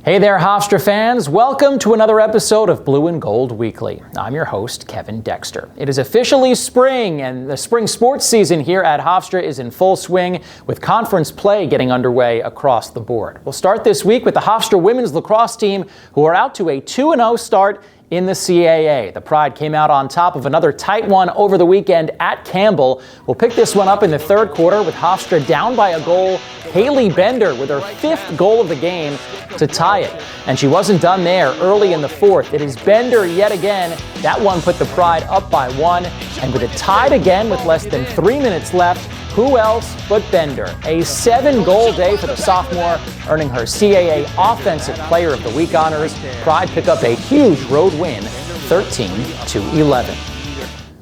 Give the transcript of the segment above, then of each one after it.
Hey there, Hofstra fans. Welcome to another episode of Blue and Gold Weekly. I'm your host, Kevin Dexter. It is officially spring, and the spring sports season here at Hofstra is in full swing, with conference play getting underway across the board. We'll start this week with the Hofstra women's lacrosse team, who are out to a 2-0 start in the CAA. The Pride came out on top of another tight one over the weekend at Campbell. We'll pick this one up in the third quarter with Hofstra down by a goal. Haley Bender with her 5th goal of the game to tie it. And she wasn't done there early in the fourth. It is Bender yet again. That one put the Pride up by 1. And with it tied again with less than 3 minutes left, who else but Bender? A 7-goal day for the sophomore, earning her CAA Offensive Player of the Week honors. Pride pick up a huge road win, 13-11.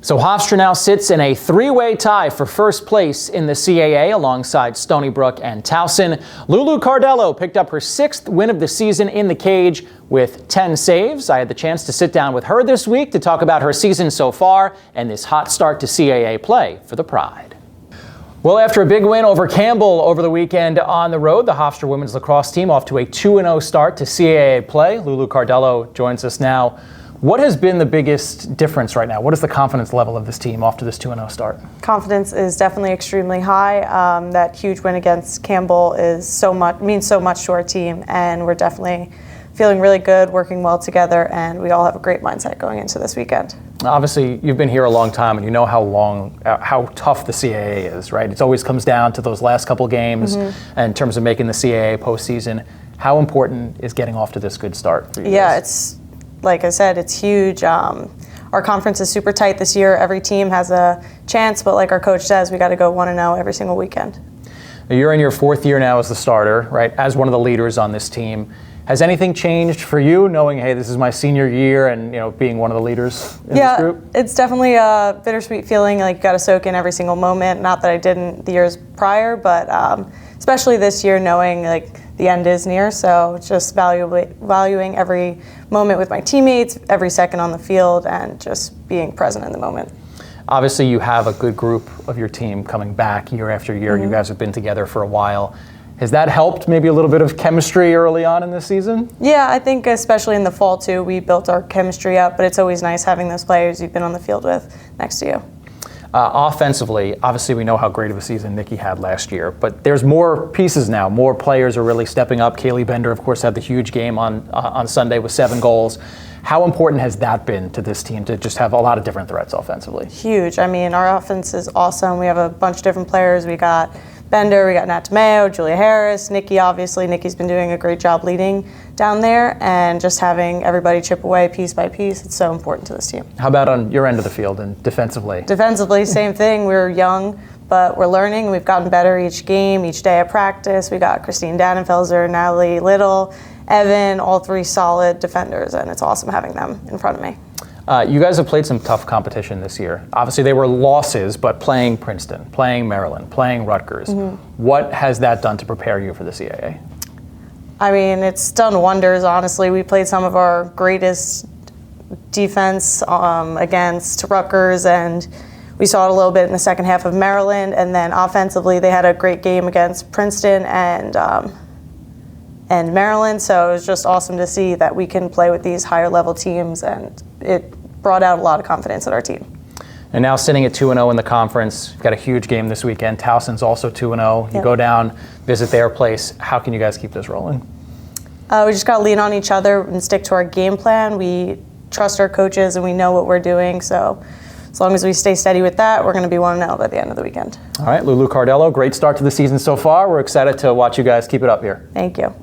So Hofstra now sits in a 3-way tie for first place in the CAA alongside Stony Brook and Towson. Lulu Cardello picked up her 6th win of the season in the cage with 10 saves. I had the chance to sit down with her this week to talk about her season so far and this hot start to CAA play for the Pride. Well, after a big win over Campbell over the weekend on the road, the Hofstra women's lacrosse team off to a 2-0 start to CAA play. Lulu Cardello joins us now. What has been the biggest difference right now? What is the confidence level of this team off to this 2-0 start? Confidence is definitely extremely high. That huge win against Campbell means so much to our team, and we're definitely feeling really good, working well together, and we all have a great mindset going into this weekend. Obviously, you've been here a long time, and you know how tough the CAA is, right? It always comes down to those last couple games in terms of making the CAA postseason. How important is getting off to this good start for you guys? It's like I said, it's huge. Our conference is super tight this year. Every team has a chance, but like our coach says, we got to go 1-0 every single weekend. You're in your 4th year now as the starter, right? As one of the leaders on this team. Has anything changed for you, knowing, hey, this is my senior year, and being one of the leaders in this group? Yeah, it's definitely a bittersweet feeling. Like, you got to soak in every single moment. Not that I didn't the years prior, but especially this year, knowing like the end is near. So just valuing every moment with my teammates, every second on the field, and just being present in the moment. Obviously, you have a good group of your team coming back year after year. You guys have been together for a while. Has that helped maybe a little bit of chemistry early on in this season? Yeah, I think especially in the fall too, we built our chemistry up, but it's always nice having those players you've been on the field with next to you. Offensively, obviously we know how great of a season Nikki had last year, but there's more pieces now. More players are really stepping up. Kaylee Bender, of course, had the huge game on Sunday with 7 goals. How important has that been to this team to just have a lot of different threats offensively? Huge. I mean, our offense is awesome. We have a bunch of different players. We got Bender, we got Nat DeMeo, Julia Harris, Nikki, obviously. Nikki's been doing a great job leading down there, and just having everybody chip away piece by piece, it's so important to this team. How about on your end of the field and defensively? Defensively, same thing. We're young, but we're learning. We've gotten better each game, each day of practice. We got Christine Dannenfelser, Natalie Little, Evan, all 3 solid defenders, and it's awesome having them in front of me. You guys have played some tough competition this year. Obviously, they were losses, but playing Princeton, playing Maryland, playing Rutgers. What has that done to prepare you for the CAA? I mean, it's done wonders, honestly. We played some of our greatest defense against Rutgers, and we saw it a little bit in the second half of Maryland. And then offensively, they had a great game against Princeton and Maryland. So it was just awesome to see that we can play with these higher level teams, and it brought out a lot of confidence in our team. And now sitting at 2-0 in the conference, you've got a huge game this weekend. Towson's also 2-0. You go down, visit their place. How can you guys keep this rolling? We just got to lean on each other and stick to our game plan. We trust our coaches and we know what we're doing. So as long as we stay steady with that, we're going to be 1-0 by the end of the weekend. All right, Lulu Cardello, great start to the season so far. We're excited to watch you guys keep it up here. Thank you.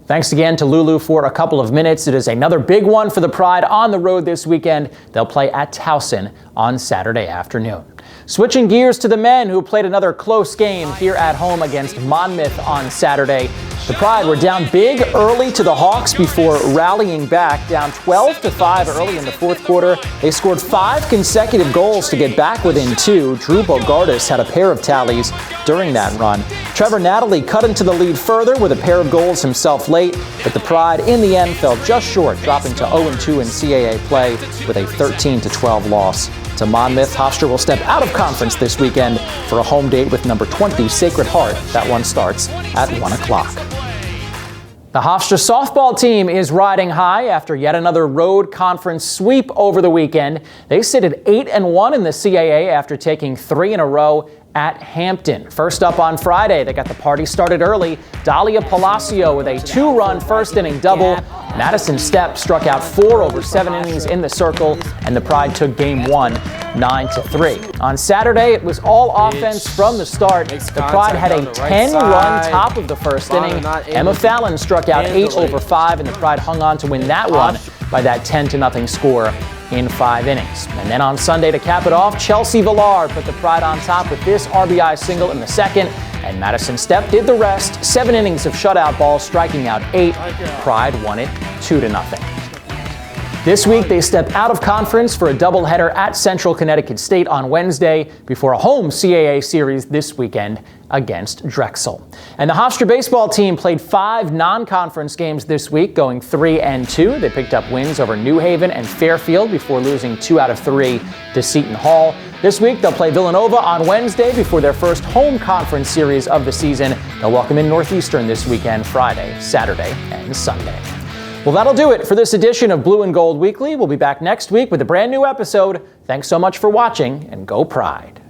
Thanks again to Lulu for a couple of minutes. It is another big one for the Pride on the road this weekend. They'll play at Towson on Saturday afternoon. Switching gears to the men, who played another close game here at home against Monmouth on Saturday. The Pride were down big early to the Hawks before rallying back, down 12-5 early in the fourth quarter. They scored 5 consecutive goals to get back within 2. Drew Bogardus had a pair of tallies during that run. Trevor Natalie cut into the lead further with a pair of goals himself late, but the Pride in the end fell just short, dropping to 0-2 in CAA play with a 13-12 loss to Monmouth. Hofstra will step out of conference this weekend for a home date with number 20 Sacred Heart. That one starts at 1 o'clock. The Hofstra softball team is riding high after yet another road conference sweep over the weekend. They sit at 8-1 in the CAA after taking 3 in a row at Hampton. First up on Friday, they got the party started early. Dahlia Palacio with a 2-run first-inning double. Madison Stepp struck out 4 over 7 innings in the circle, and the Pride took Game 1 9-3. On Saturday, it was all offense from the start. The Pride had a 10-run top of the first inning. Emma Fallon struck out 8 over 5, and the Pride hung on to win that one by that 10-0 score in 5 innings. And then on Sunday to cap it off, Chelsea Villar put the Pride on top with this RBI single in the second, and Madison Stepp did the rest. 7 innings of shutout ball, striking out 8. Pride won it 2-0. This week, they step out of conference for a doubleheader at Central Connecticut State on Wednesday before a home CAA series this weekend against Drexel. And the Hofstra baseball team played 5 non-conference games this week, going 3-2. They picked up wins over New Haven and Fairfield before losing 2 out of 3 to Seton Hall. This week, they'll play Villanova on Wednesday before their first home conference series of the season. They'll welcome in Northeastern this weekend, Friday, Saturday, and Sunday. Well, that'll do it for this edition of Blue and Gold Weekly. We'll be back next week with a brand new episode. Thanks so much for watching, and go Pride.